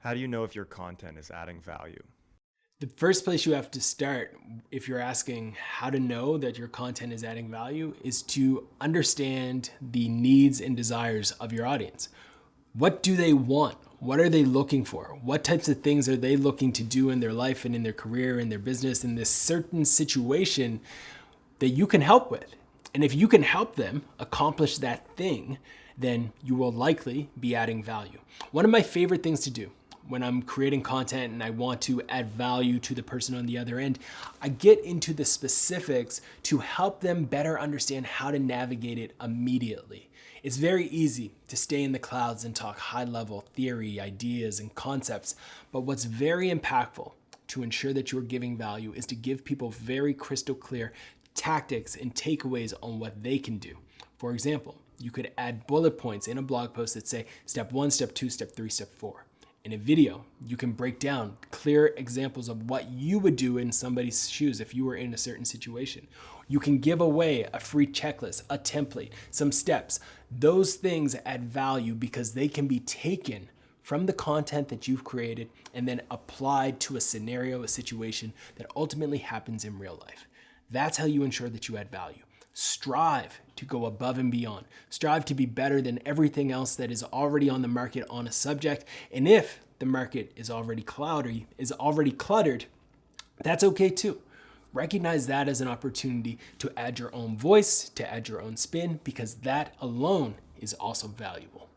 How do you know if your content is adding value? The first place you have to start, if you're asking how to know that your content is adding value, is to understand the needs and desires of your audience. What do they want? What are they looking for? What types of things are they looking to do in their life and in their career, in their business, in this certain situation that you can help with? And if you can help them accomplish that thing, then you will likely be adding value. One of my favorite things to do when I'm creating content and I want to add value to the person on the other end, I get into the specifics to help them better understand how to navigate it immediately. It's very easy to stay in the clouds and talk high-level theory, ideas, and concepts, but what's very impactful to ensure that you're giving value is to give people very crystal clear tactics and takeaways on what they can do. For example, you could add bullet points in a blog post that say step 1, step 2, step 3, step 4. In a video, you can break down clear examples of what you would do in somebody's shoes if you were in a certain situation. You can give away a free checklist, a template, some steps. Those things add value because they can be taken from the content that you've created and then applied to a scenario, a situation that ultimately happens in real life. That's how you ensure that you add value. Strive to go above and beyond. Strive to be better than everything else that is already on the market on a subject. And if the market is already cluttered, that's okay too. Recognize that as an opportunity to add your own voice, to add your own spin, because that alone is also valuable.